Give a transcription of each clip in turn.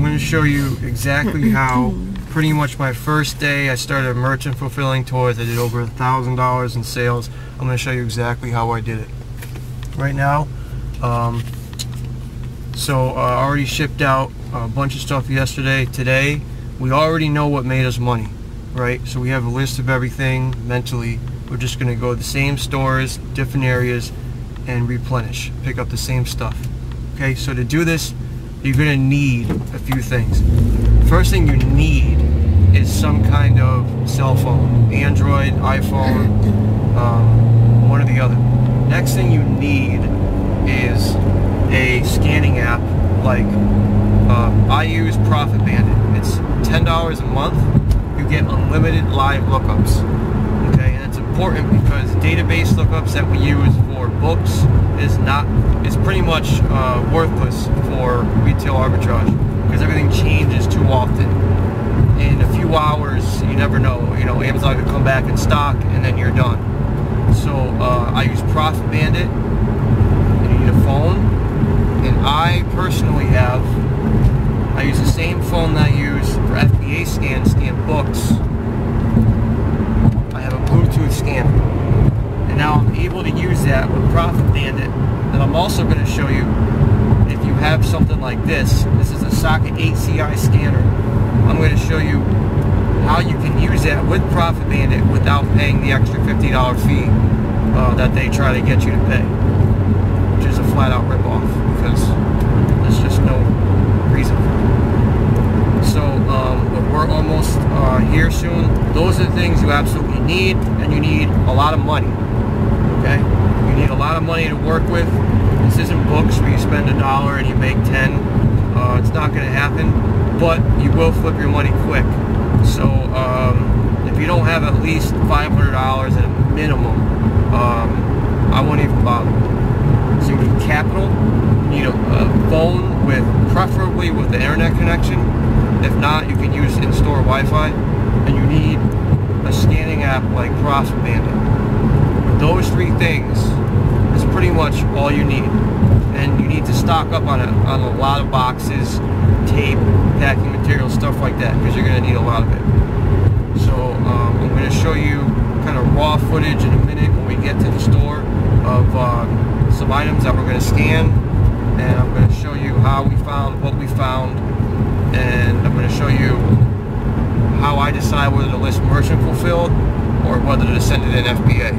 going to show you exactly how pretty much my first day I started merchant fulfilling toys. I did over $1,000 in sales. I'm going to show you exactly how I did it right now. So I already shipped out a bunch of stuff yesterday. Today we already know what made us money, right? So we have a list of everything mentally. We're just going to go to the same stores, different areas, and replenish, pick up the same stuff. Okay, so to do this, you're going to need a few things. First thing you need is some kind of cell phone, Android, iPhone, one or the other. Next thing you need is a scanning app. Like I use Profit Bandit. It's $10 a month. You get unlimited live lookups. Okay, and it's important because database lookups that we use for books is pretty much worthless for retail arbitrage because everything changes too often. In a few hours, you never know. You know, Amazon could come back in stock and then you're done. So I use Profit Bandit. You need a phone, and I personally I use the same phone that I use for FBA scan books. I have a Bluetooth scanner, and now I'm able to use that with Profit Bandit. And I'm also going to show you, if you have something like this is a Socket 8CI scanner. I'm going to show you how you can use that with Profit Bandit without paying the extra $50 fee that they try to get you to pay, which is a flat-out rip-off because there's just no reason for it. So but we're almost here soon. Those are the things you absolutely need, and you need a lot of money. Okay, you need a lot of money to work with. This isn't books where you spend $1 and you make 10. It's not going to happen, but you will flip your money quick. So if you don't have at least $500 at a minimum, I won't even bother. So you need capital, you need a phone preferably with the internet connection. If not, you can use in-store Wi-Fi, and you need a scanning app like Profit Bandit. Those three things is pretty much all you need, and you need to stock up on a lot of boxes, tape, packing material, stuff like that, because you're going to need a lot of it. So I'm going to show you kind of raw footage in a minute when we get to the store of some items that we're going to scan, and I'm going to show you how we found what we found, and I'm going to show you how I decide whether to list merchant fulfilled or whether to send it in FBA.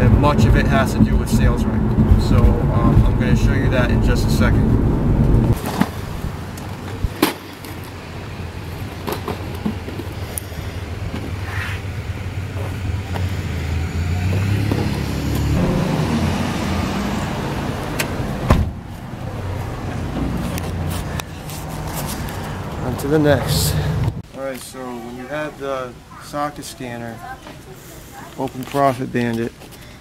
And much of it has to do with sales rank. So I'm going to show you that in just a second. On to the next. Alright, so when you have the socket scanner, open Profit Bandit,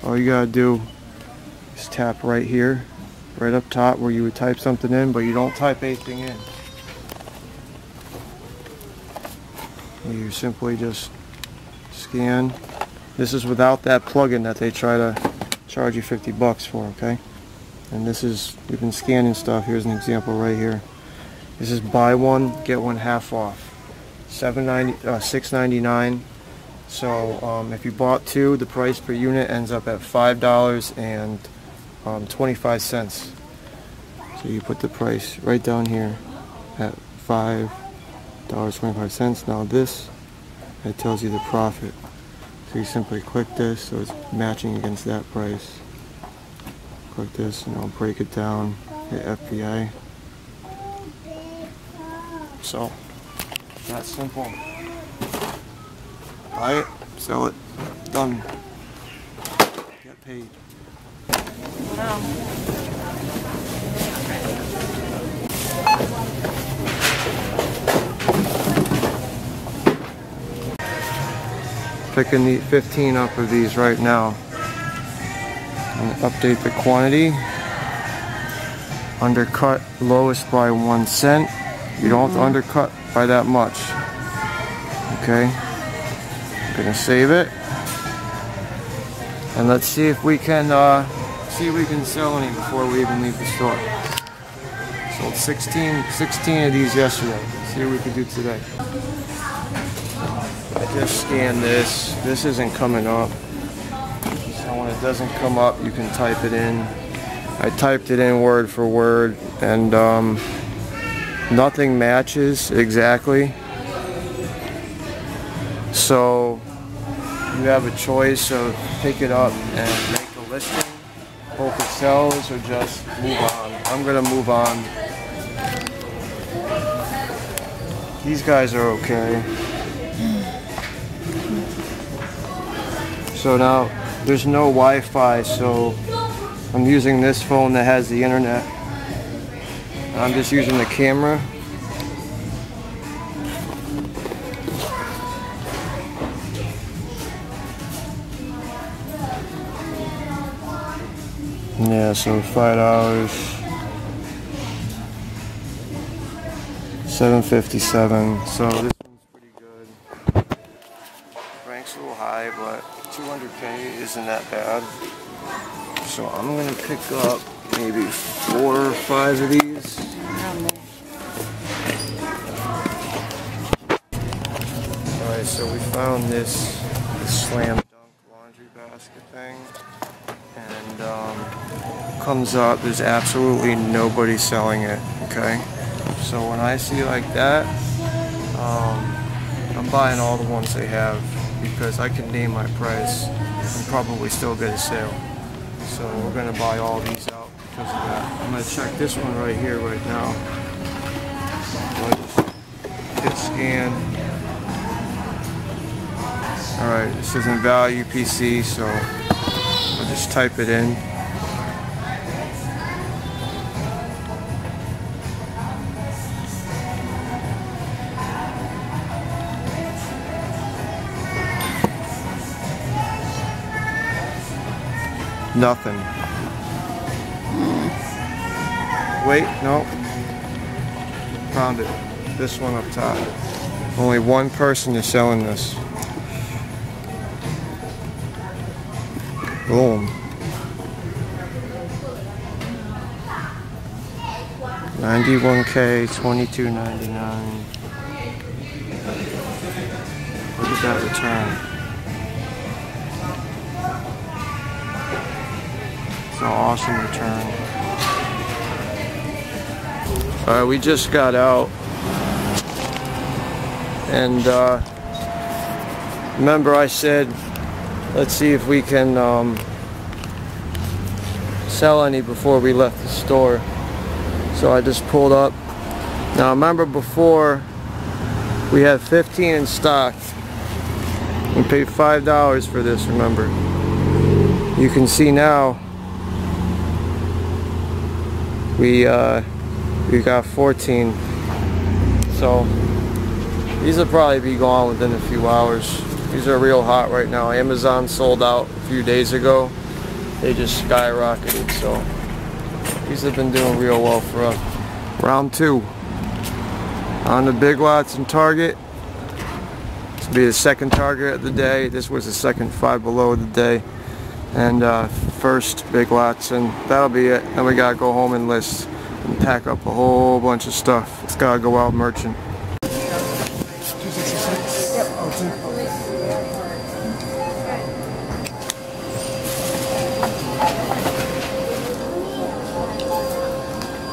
all you gotta do is tap right here, right up top where you would type something in, but you don't type anything in. You simply just scan. This is without that plugin that they try to charge you $50 for, okay? And this is, you've been scanning stuff. Here's an example right here. This is buy one, get one half off. $6.99. So if you bought two, the price per unit ends up at $5.25. So you put the price right down here at $5.25. Now this, it tells you the profit. So you simply click this, so it's matching against that price. Click this, and I'll break it down, hit FBA. So, that's simple. Buy it, sell it, done. Get paid. Wow. Picking the 15 up of these right now. And update the quantity. Undercut lowest by 1 cent. You don't have to undercut by that much. Okay. I'm gonna save it. And let's see if we can sell any before we even leave the store. Sold 16 of these yesterday. Let's see what we can do today. I just scanned this. This isn't coming up. So when it doesn't come up, you can type it in. I typed it in word for word, and nothing matches exactly. So you have a choice of pick it up and make a listing, hope it sells, or just move on. I'm gonna move on. These guys are okay. So now there's no Wi-Fi, so I'm using this phone that has the internet. I'm just using the camera. Yeah, so $5, $7.57. So this one's pretty good. Rank's a little high, but 200K isn't that bad. So I'm gonna pick up maybe 4 or 5 of these. Alright, so we found this slam dunk laundry basket thing. And comes up, there's absolutely nobody selling it, okay? So when I see like that, I'm buying all the ones they have because I can name my price and probably still get a sale. So we're gonna buy all these out because of that. I'm gonna check this one right here right now. So I just hit scan. Alright, this isn't value PC, so I'll just type it in. Nothing. Wait, no. Found it. This one up top. Only one person is selling this. Boom. 91K, $22.99. Look at that return. It's an awesome return. Alright, we just got out. And remember I said, let's see if we can sell any before we left the store. So I just pulled up. Now remember before we had 15 in stock. We paid $5 for this, remember. You can see now we got 14. So these will probably be gone within a few hours. These are real hot right now. Amazon sold out a few days ago. They just skyrocketed, so these have been doing real well for us. Round 2 on the Big Lots and Target. This will be the second Target of the day. This was the second Five Below of the day, and first Big Lots, and that'll be it. Then we gotta go home and list and pack up a whole bunch of stuff. It's gotta go out merchant.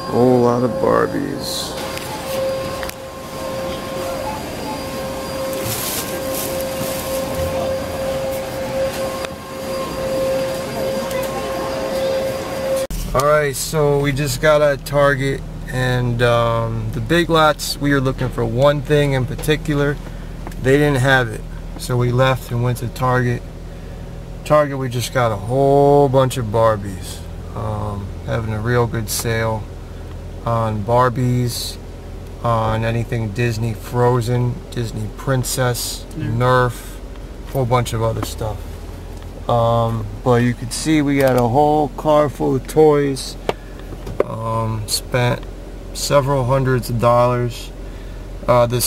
Whole lot of Barbies. Alright, so we just got at Target, and the Big Lots, we were looking for one thing in particular. They didn't have it, so we left and went to Target. Target, we just got a whole bunch of Barbies. Having a real good sale on Barbies, on anything Disney Frozen, Disney Princess, Nerf, a whole bunch of other stuff. But you can see we got a whole car full of toys. Spent several hundreds of dollars. The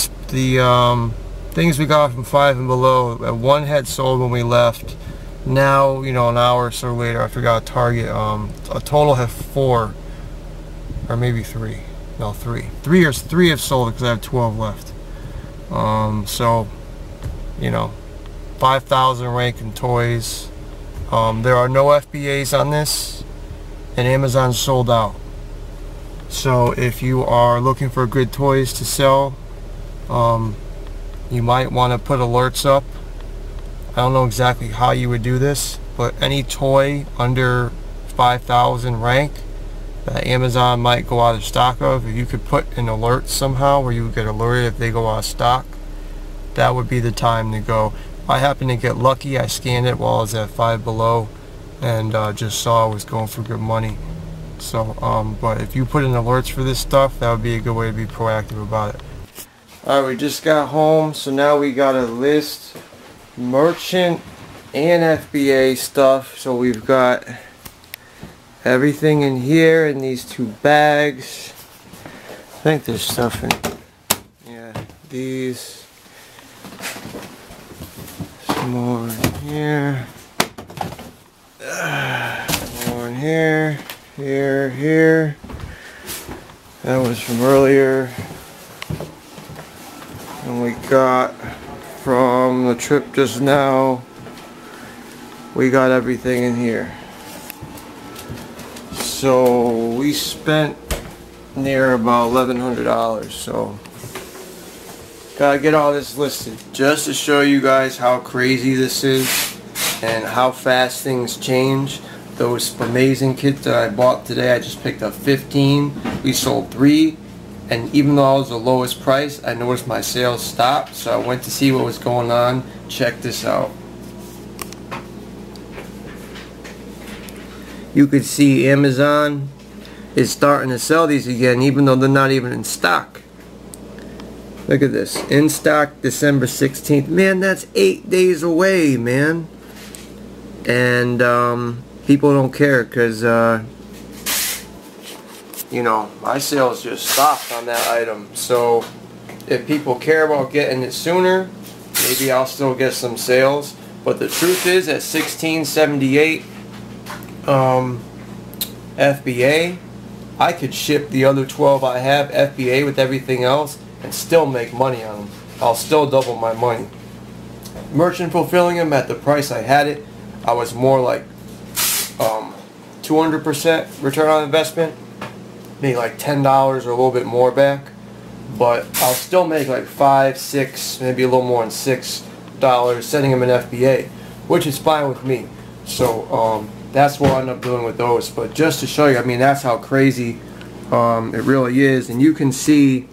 things we got from Five and Below, one had sold when we left. Now, you know, an hour or so later, I forgot Target, a total have 4, or maybe 3. No, three have sold because I have 12 left. So, you know, 5,000 rank in toys. There are no FBAs on this, and Amazon's sold out. So if you are looking for good toys to sell, you might want to put alerts up. I don't know exactly how you would do this, but any toy under 5,000 rank that Amazon might go out of stock of, if you could put an alert somehow where you get alerted if they go out of stock, that would be the time to go. I happened to get lucky. I scanned it while I was at Five Below and just saw I was going for good money. So but if you put in alerts for this stuff, that would be a good way to be proactive about it. Alright, we just got home, so now we got a list merchant and FBA stuff. So we've got everything in here in these two bags. I think there's stuff in, yeah, these. Some more in here. More in here. Here. That was from earlier. And we got from the trip just now, we got everything in here. So we spent near about $1,100, so gotta get all this listed just to show you guys how crazy this is and how fast things change. Those amazing kits that I bought today, I just picked up 15. We sold 3, and even though I was the lowest price, I noticed my sales stopped, so I went to see what was going on. Check this out. You could see Amazon is starting to sell these again, even though they're not even in stock. Look at this. In stock December 16th. Man, that's 8 days away, man. And people don't care because, you know, my sales just stopped on that item. So if people care about getting it sooner, maybe I'll still get some sales. But the truth is, at $16.78 FBA, I could ship the other 12 I have FBA with everything else and still make money on them. I'll still double my money. Merchant fulfilling them at the price I had it, I was more like 200% return on investment, maybe like $10 or a little bit more back, but I'll still make like $5, $6, maybe a little more than $6 sending them an FBA, which is fine with me. So that's what I end up doing with those. But just to show you, I mean, that's how crazy it really is. And you can see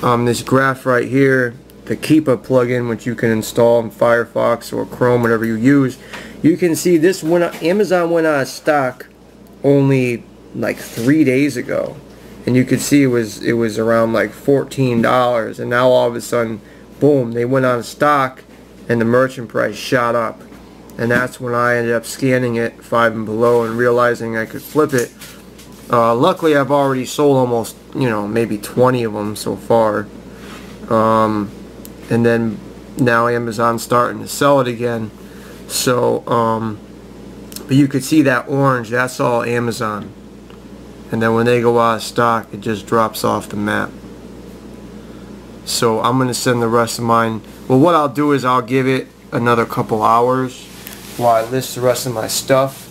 this graph right here, the Keepa plugin, which you can install in Firefox or Chrome, whatever you use. You can see this Amazon went out of stock only like 3 days ago, and you could see it was around like $14, and now all of a sudden, boom, they went out of stock, and the merchant price shot up. And that's when I ended up scanning it Five and Below and realizing I could flip it. Luckily, I've already sold almost, you know, maybe 20 of them so far. And then now Amazon's starting to sell it again. So, but you could see that orange, that's all Amazon. And then when they go out of stock, it just drops off the map. So I'm going to send the rest of mine. Well, what I'll do is I'll give it another couple hours while I list the rest of my stuff,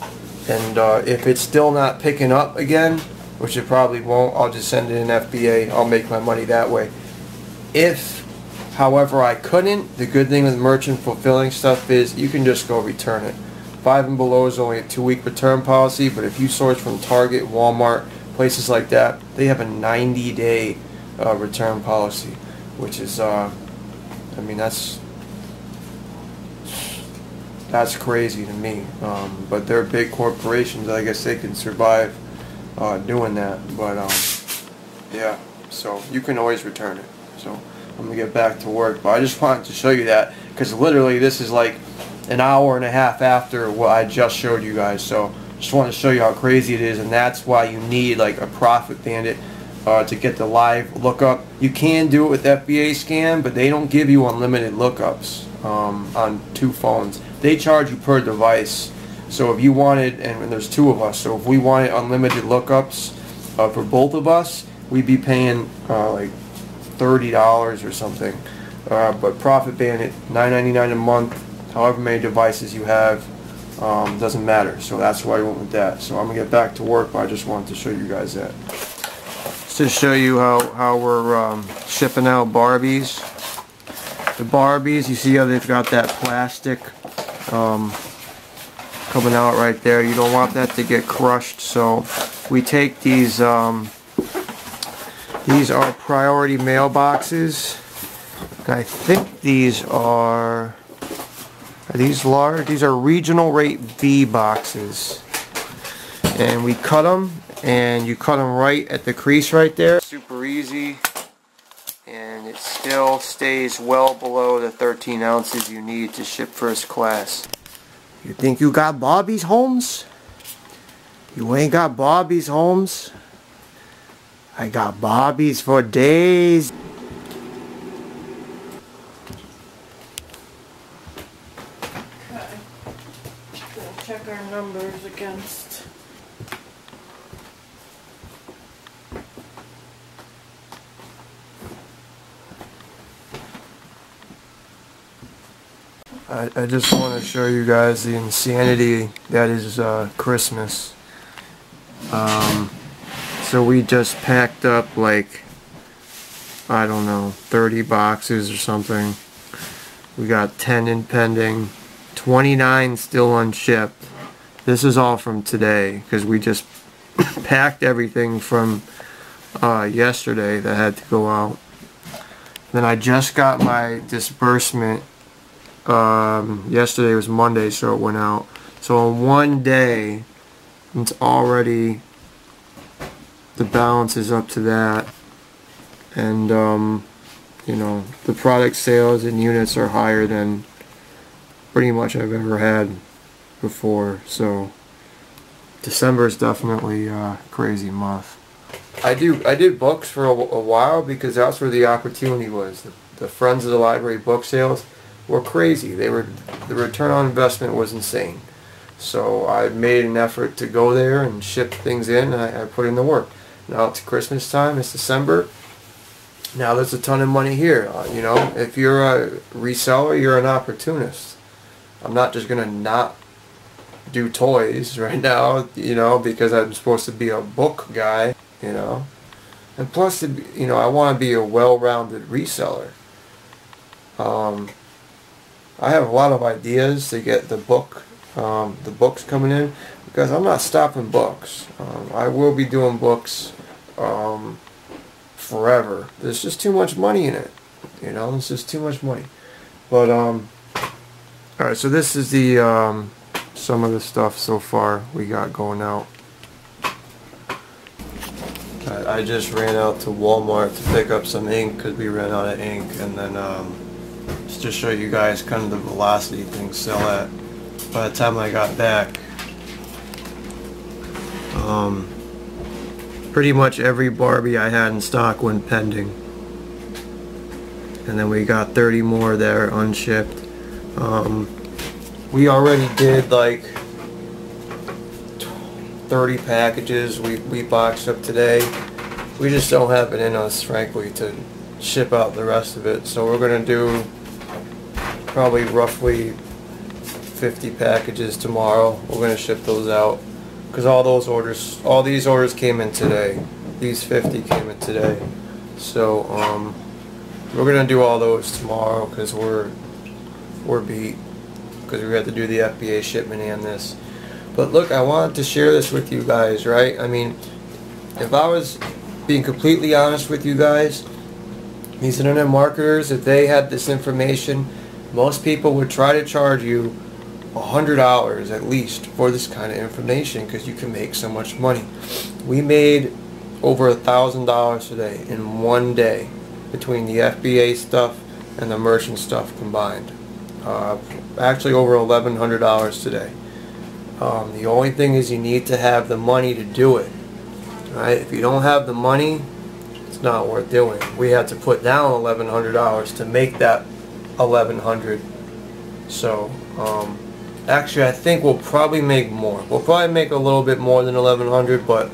and if it's still not picking up again, which it probably won't, I'll just send it in FBA. I'll make my money that way. If, however, I couldn't, the good thing with merchant fulfilling stuff is you can just go return it. Five and Below is only a 2-week return policy, but if you source from Target, Walmart, places like that, they have a 90-day return policy, which is, I mean, that's crazy to me, but they're big corporations. I guess they can survive doing that. But yeah, so you can always return it. So I'm gonna get back to work, but I just wanted to show you that because literally this is like an hour and a half after what I just showed you guys. So just want to show you how crazy it is, and that's why you need like a Profit Bandit to get the live lookup. You can do it with FBA scan, but they don't give you unlimited lookups on 2 phones. They charge you per device. So if you wanted, and there's 2 of us, so if we wanted unlimited lookups, for both of us, we'd be paying like $30 or something. But Profit Bandit, $9.99 a month, however many devices you have, doesn't matter. So that's why I went with that. So I'm gonna get back to work, but I just wanted to show you guys that. Just to show you how we're shipping out Barbies. The Barbies, you see how they've got that plastic coming out right there. You don't want that to get crushed, so we take these are priority mailboxes. I think these are these large? These are regional rate V boxes, and we cut them, and you cut them right at the crease right there. Super easy, and it still stays well below the 13 ounces you need to ship first class. You think you got Bobby's Homes? You ain't got Bobby's Homes. I got Bobby's for days. We'll check our numbers against. I just want to show you guys the insanity that is Christmas. So we just packed up like, I don't know, 30 boxes or something. We got 10 in pending, 29 still unshipped. This is all from today because we just packed everything from yesterday that had to go out. Then I just got my disbursement. Yesterday was Monday, so it went out. So in one day, it's already, the balance is up to that. And you know, the product sales and units are higher than pretty much I've ever had before. So December is definitely a crazy month. I did books for a while because that's where the opportunity was. The Friends of the Library book sales were crazy. The return on investment was insane. So I made an effort to go there and ship things in, and I put in the work. Now it's Christmas time, it's December. Now there's a ton of money here. You know, if you're a reseller, you're an opportunist. I'm not just gonna not do toys right now, you know, because I'm supposed to be a book guy, you know. And plus, you know, I want to be a well-rounded reseller. I have a lot of ideas to get the books coming in, because I'm not stopping books. I will be doing books forever. There's just too much money in it, you know. There's just too much money. But alright, so this is the some of the stuff so far we got going out. I just ran out to Walmart to pick up some ink because we ran out of ink, and then just to show you guys kind of the velocity things sell at. By the time I got back, pretty much every Barbie I had in stock went pending, and then we got 30 more there unshipped. We already did like 30 packages we boxed up today. We just don't have it in us, frankly, to ship out the rest of it. So we're gonna do probably roughly 50 packages tomorrow. We're gonna ship those out because all these orders came in today. These 50 came in today. So we're gonna do all those tomorrow because we're beat, because we have to do the FBA shipment and this. But look, I wanted to share this with you guys, right? I mean, if I was being completely honest with you guys, these internet marketers, if they had this information, most people would try to charge you $100 at least for this kind of information because you can make so much money. We made over $1,000 today in one day between the FBA stuff and the merchant stuff combined. Actually over $1,100 today. The only thing is you need to have the money to do it. Right? If you don't have the money, it's not worth doing. We had to put down $1,100 to make that $1,100. So actually I think we'll probably make more. We'll probably make a little bit more than $1,100, but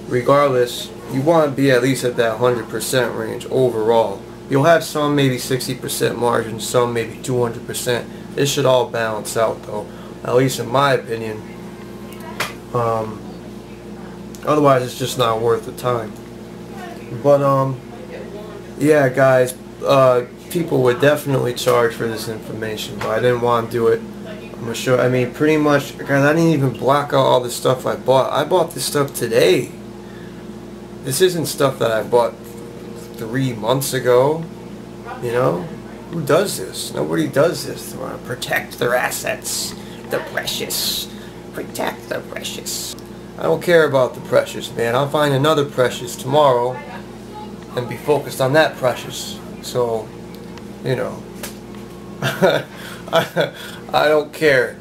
regardless, you want to be at least at that 100% range overall. You'll have some maybe 60% margin, some maybe 200%. It should all balance out though, at least in my opinion. Otherwise it's just not worth the time. But yeah guys, people would definitely charge for this information, but I didn't want to do it. I'm gonna show, I mean pretty much, guys, I didn't even block out all the stuff I bought. I bought this stuff today. This isn't stuff that I bought 3 months ago. You know, who does this? Nobody does this. They want to protect their assets, the precious. Protect the precious. I don't care about the precious, man. I'll find another precious tomorrow and be focused on that precious. So, you know, I don't care.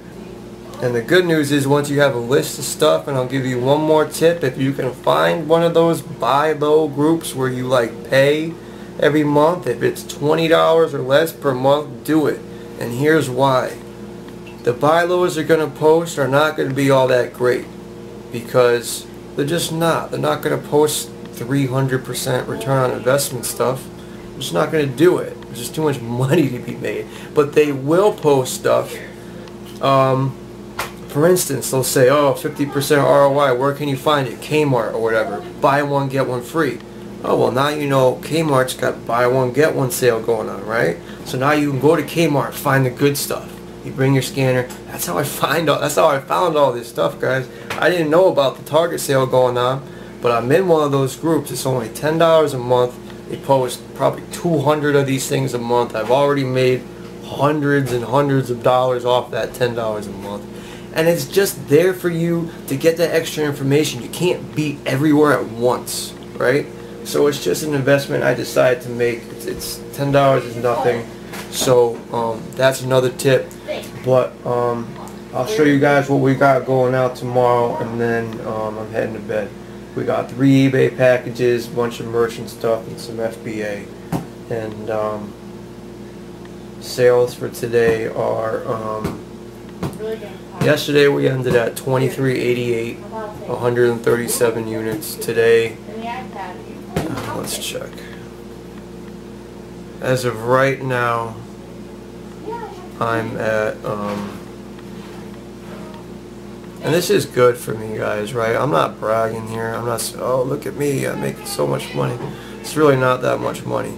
And the good news is, once you have a list of stuff, and I'll give you one more tip, if you can find one of those buy low groups where you like pay every month, if it's $20 or less per month, do it. And here's why. The buy lows are going to post are not going to be all that great, because they're just not. They're not going to post 300% return on investment stuff. They're just not going to do it. There's just too much money to be made. But they will post stuff. For instance, they'll say, oh, 50% ROI, where can you find it? Kmart or whatever. Buy one, get one free. Oh, well, now you know Kmart's got buy one, get one sale going on, right? So now you can go to Kmart, find the good stuff. You bring your scanner. That's how I found all this stuff, guys. I didn't know about the Target sale going on, but I'm in one of those groups. It's only $10 a month. They post probably 200 of these things a month. I've already made hundreds and hundreds of dollars off that $10 a month. And it's just there for you to get that extra information. You can't be everywhere at once, right? So it's just an investment I decided to make. It's $10 is nothing. So that's another tip. But I'll show you guys what we got going out tomorrow, and then I'm heading to bed. We got 3 eBay packages, a bunch of merchant stuff, and some FBA. And sales for today are yesterday we ended at 2388, 137 units. Today, let's check. As of right now, I'm at and this is good for me, guys, right? I'm not bragging here. I'm not, oh, look at me, I'm making so much money. It's really not that much money.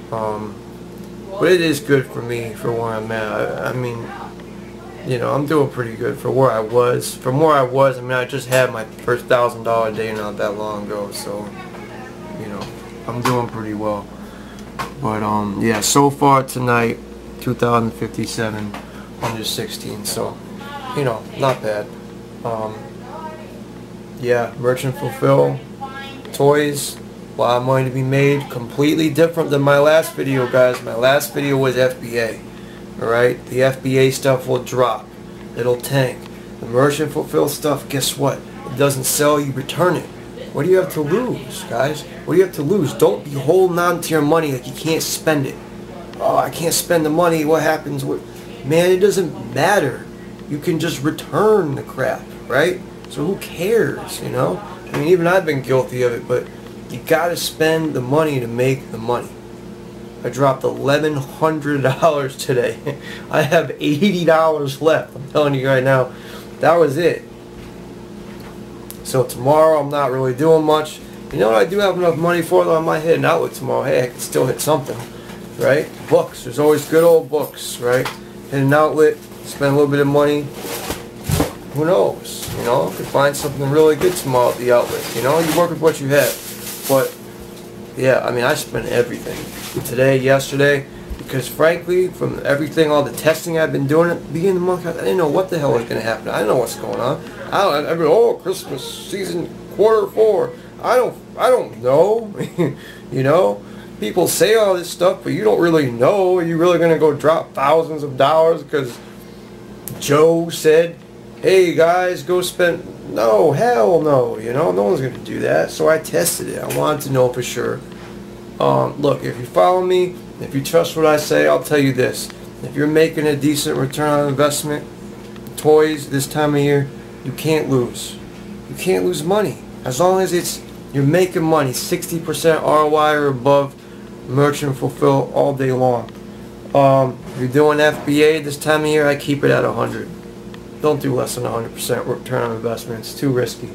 But it is good for me for where I'm at. I mean, you know, I'm doing pretty good for where I was. From where I was, I mean, I just had my first $1,000 day not that long ago, so, you know, I'm doing pretty well. But, yeah, so far tonight, 2,057, 116, so, you know, not bad. Yeah, merchant fulfill, toys, a lot of money to be made. Completely different than my last video, guys. My last video was FBA. Alright, the FBA stuff will drop. It'll tank. The merchant fulfill stuff, guess what? It doesn't sell, you return it. What do you have to lose, guys? What do you have to lose? Don't be holding on to your money like you can't spend it. Oh, I can't spend the money. What happens? Man, it doesn't matter. You can just return the crap, right? So who cares, you know? I mean, even I've been guilty of it, but you gotta spend the money to make the money. I dropped $1,100 today. I have $80 left. I'm telling you right now, that was it. So tomorrow I'm not really doing much. You know what I do have enough money for, though? I might hit an outlet tomorrow. Hey, I can still hit something, right? Books. There's always good old books, right? Hit an outlet, spend a little bit of money. Who knows? You know, you could find something really good tomorrow at the outlet. You know, you work with what you have. But yeah, I mean, I spent everything today, yesterday, because frankly, from everything, all the testing I've been doing at the beginning of the month, I didn't know what the hell was going to happen. I didn't know what's going on. I mean, oh, Christmas season Q4. I don't know. You know, people say all this stuff, but you don't really know. Are you really going to go drop thousands of dollars because Joe said, hey guys, go spend? No, hell no. You know, no one's going to do that. So I tested it. I wanted to know for sure. Look, if you follow me, if you trust what I say, I'll tell you this. If you're making a decent return on investment, toys this time of year, you can't lose. You can't lose money. As long as you're making money, 60% ROI or above, merchant fulfill all day long. If you're doing FBA this time of year, I keep it at 100. Don't do less than 100% return on investment. It's too risky.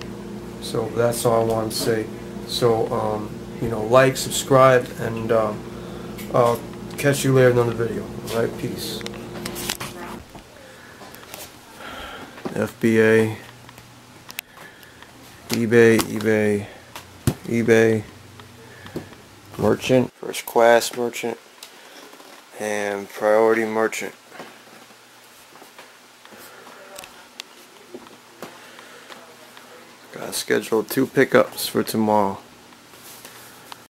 So that's all I want to say. So you know, like, subscribe, and I'll catch you later in another video. All right, peace. FBA, eBay, merchant, first class merchant, and priority merchant. Got scheduled 2 pickups for tomorrow.